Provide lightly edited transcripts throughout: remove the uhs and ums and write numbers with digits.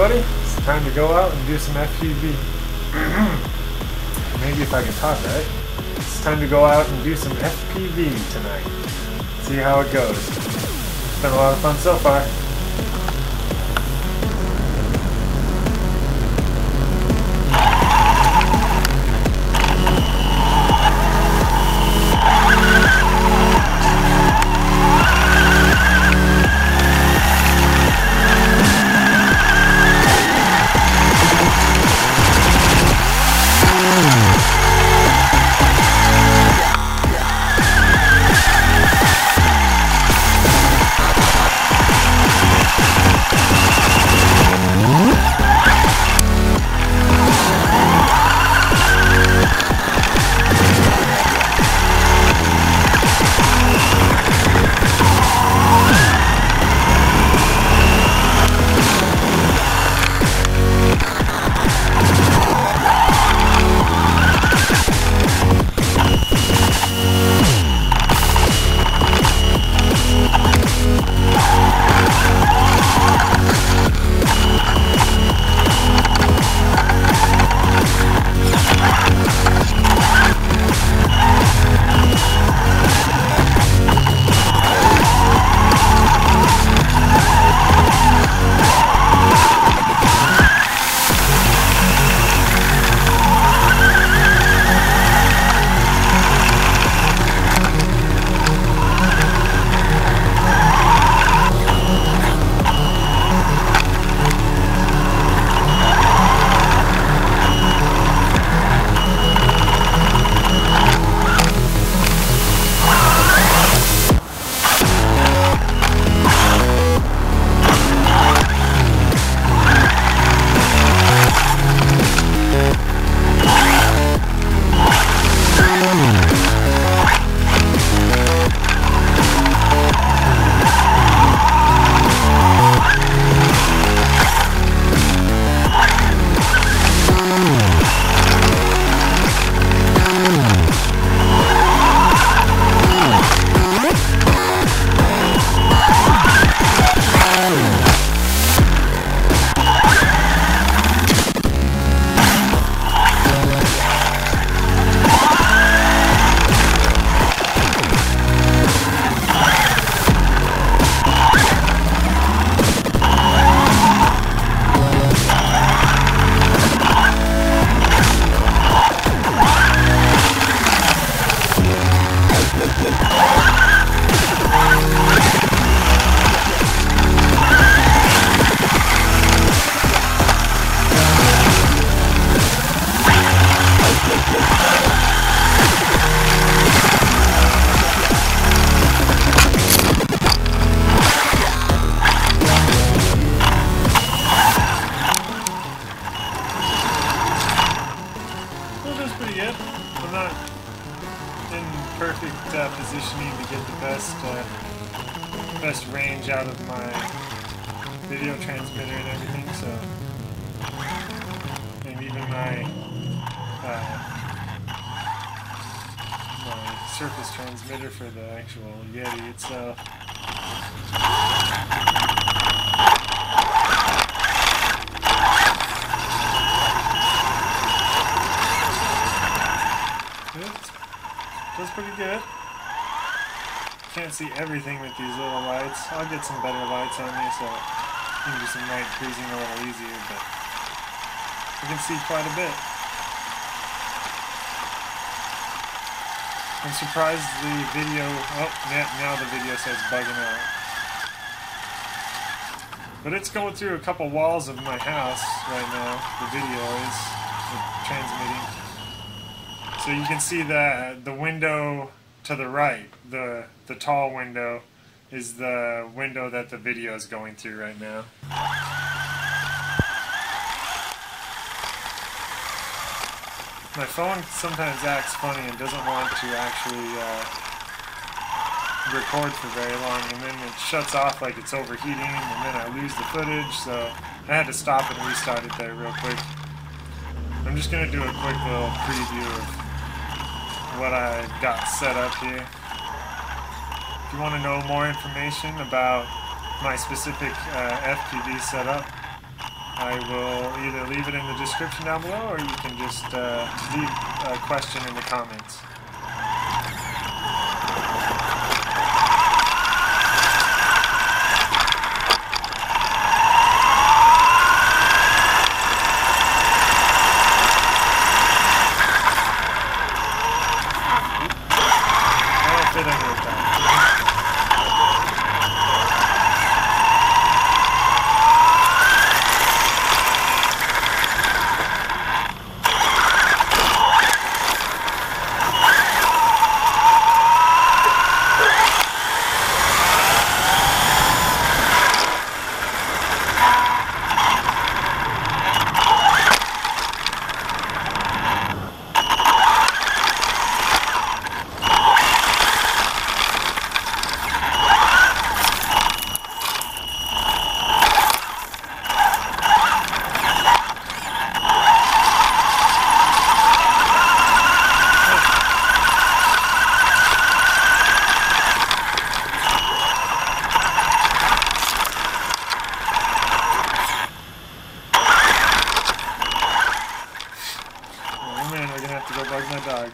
everybody. It's time to go out and do some FPV. Maybe if I can talk right. It's time to go out and do some FPV tonight. See how it goes. It's been a lot of fun so far. I'm not in perfect positioning to get the best range out of my video transmitter and everything, so and even my surface transmitter for the actual Yeti itself. That's pretty good. Can't see everything with these little lights. I'll get some better lights on me so you can do some night cruising a little easier, but you can see quite a bit. I'm surprised the video, oh yeah, now the video says bugging out. But it's going through a couple walls of my house right now, the video is transmitting. So you can see that the window to the right, the tall window, is the window that the video is going through right now. My phone sometimes acts funny and doesn't want to actually record for very long, and then it shuts off like it's overheating, and then I lose the footage, so I had to stop and restart it there real quick. I'm just going to do a quick little preview of what I got set up here. If you want to know more information about my specific FPV setup, I will either leave it in the description down below, or you can just leave a question in the comments.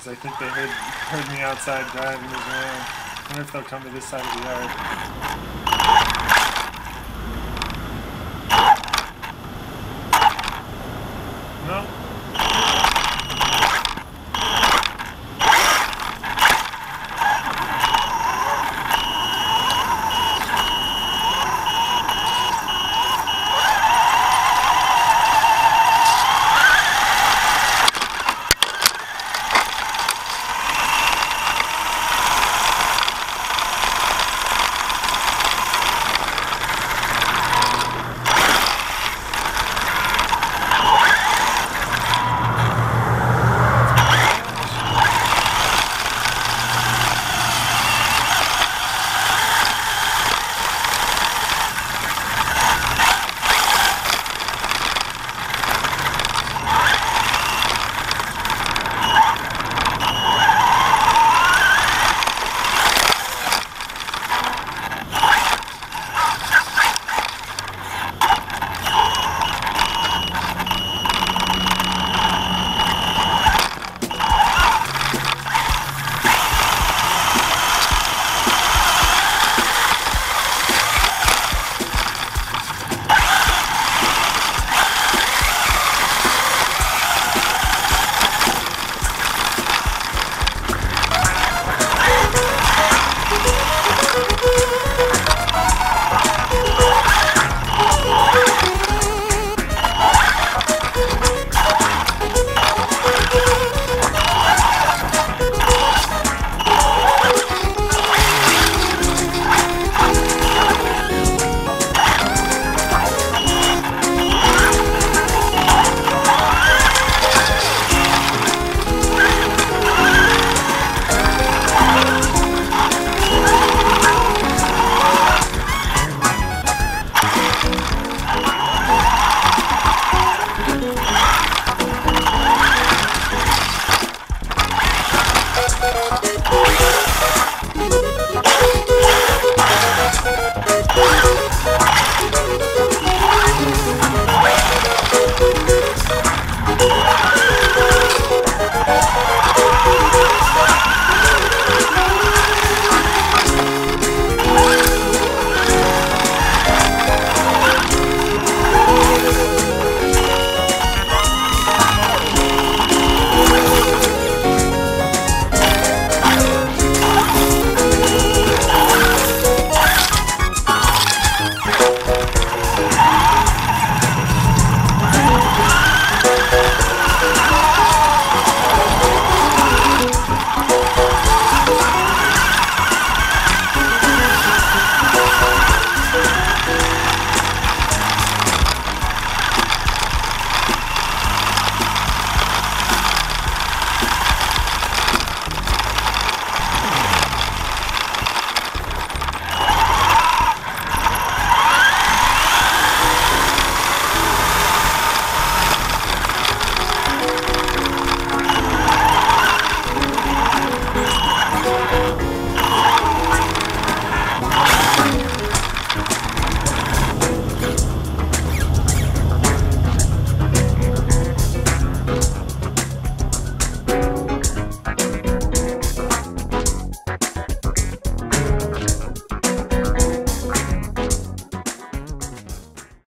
I think they heard me outside driving around. I wonder if they'll come to this side of the yard.